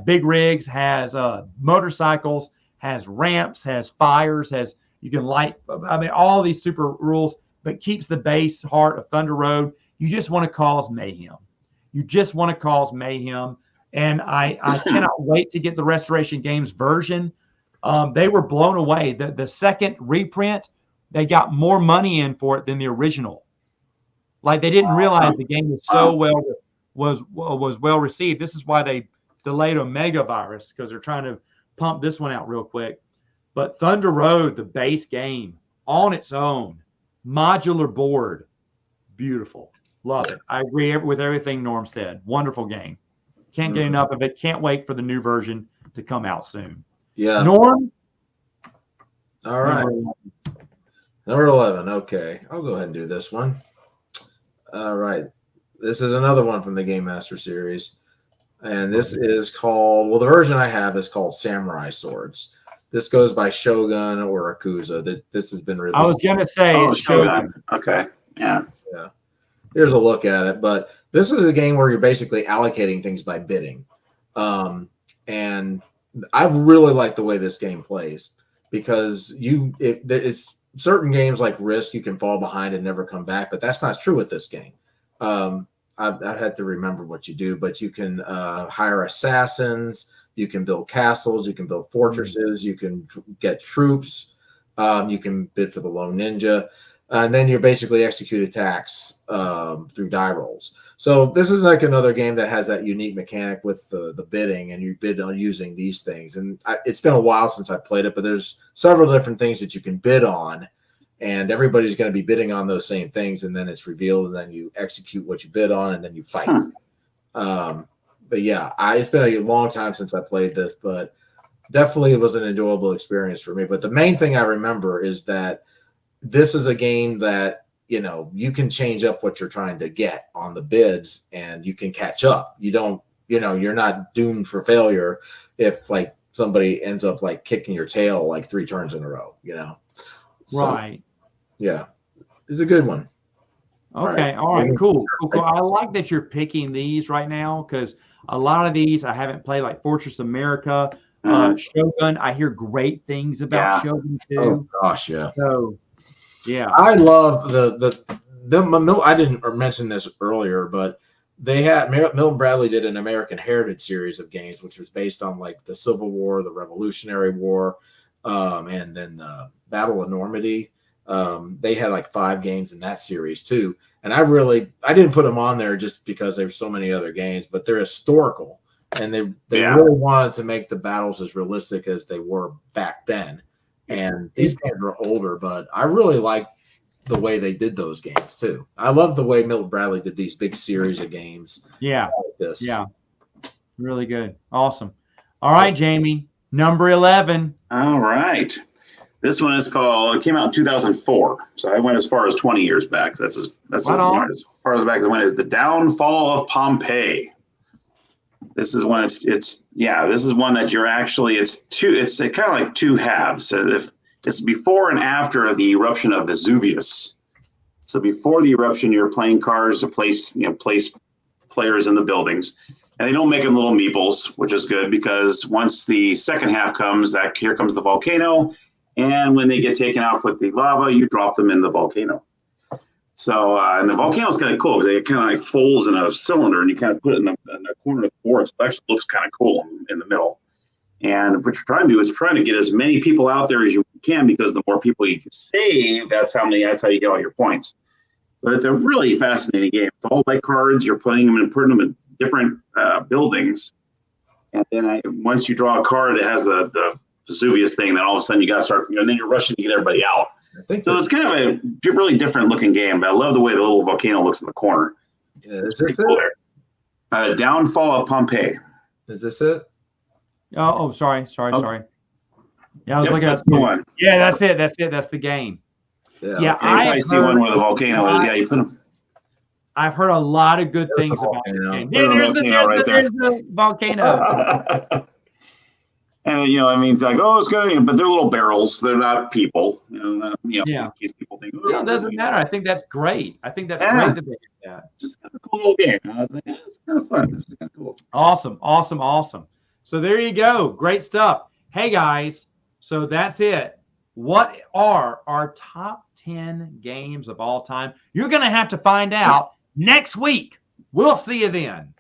big rigs, has motorcycles, has ramps, has fires, you can light. I mean, all these super rules, but keeps the base heart of Thunder Road. You just want to cause mayhem. And I cannot wait to get the Restoration Games version. They were blown away. The second reprint, they got more money in for it than the original. Like they didn't realize the game was so was well received. This is why they delayed Omega Virus, because they're trying to pump this one out real quick. But Thunder Road, the base game on its own, modular board, beautiful. Love it. I agree with everything Norm said. Wonderful game. Can't get enough of it. Can't wait for the new version to come out soon. Yeah. Norm? All right. Number 11. Okay. I'll go ahead and do this one. All right. This is another one from the Game Master series. And this is called, well, the version I have is called Samurai Swords. This goes by Shogun or Akuza. This has been released. I was gonna say Oh, it's Shogun. Okay. Yeah. Here's a look at it, but this is a game where you're basically allocating things by bidding. And I really like the way this game plays because it's certain games like Risk, you can fall behind and never come back, but that's not true with this game. I had to remember what you do, but you can hire assassins, you can build castles, you can build fortresses, you can get troops, you can bid for the lone ninja, and then you basically execute attacks through die rolls. So this is like another game that has that unique mechanic with the bidding, and you bid on using these things. And it's been a while since I played it, but there's several different things that you can bid on. And everybody's going to be bidding on those same things, and then it's revealed, and then you execute what you bid on, and then you fight. But yeah, it's been a long time since I played this, but definitely it was an enjoyable experience for me. But the main thing I remember is that this is a game that, you can change up what you're trying to get on the bids, and you can catch up. You don't, you're not doomed for failure if like somebody ends up like kicking your tail like 3 turns in a row, So, right. yeah, it's a good one. Okay. All right. Cool. I like that you're picking these right now because a lot of these I haven't played, like Fortress America, Shogun. I hear great things about Shogun too. Oh gosh, yeah. So, yeah, I love I didn't mention this earlier, but they had Milton Bradley did an American Heritage series of games, which was based on like the Civil War, the Revolutionary War, and then the Battle of Normandy. They had like 5 games in that series too. And I didn't put them on there just because there's so many other games, but they're historical, and they really wanted to make the battles as realistic as they were back then. And these games are older, but I really like the way they did those games too. I love the way Milton Bradley did these big series of games. Yeah. Like this. Yeah. Really good. Awesome. All right, Jamie, number 11. All right. This one it came out in 2004. So I went as far as 20 years back. That's as far as back as I went, is The Downfall of Pompeii. This is when this is one that you're actually, it's kind of like 2 halves. So if it's before and after the eruption of Vesuvius. So before the eruption, you're playing cards to place players in the buildings, and they don't make them little meeples, which is good because once the second half comes, here comes the volcano. And when they get taken out with the lava, you drop them in the volcano. So, and the volcano is kind of cool because it kind of like folds in a cylinder, and you kind of put it in the corner of the board. So it actually looks kind of cool in the middle. And what you're trying to do is trying to get as many people out there as you can, because the more people you can save, that's how you get all your points. So it's a really fascinating game. It's all like cards. You're playing them and putting them in different buildings. And then once you draw a card that has the Vesuvius thing, then all of a sudden you got to start, and then you're rushing to get everybody out. So it's kind of a really different looking game, but I love the way the little volcano looks in the corner. Yeah, is this it? Downfall of Pompeii. Is this it? Oh, sorry. Yeah, I was looking at the one. Yeah, that's it. That's the game. Yeah. I see one where the volcano is. Yeah, you put them. I've heard a lot of good things about this game. There's the volcano. And it's like, it's good, but they're little barrels. They're not people. In case people think, it doesn't matter. I think that's great. Great that they did that. Just kind of a cool little game. I was like, it's kind of fun. This is kind of cool. Awesome. So there you go. Great stuff. Hey guys, so that's it. What are our top 10 games of all time? You're going to have to find out next week. We'll see you then.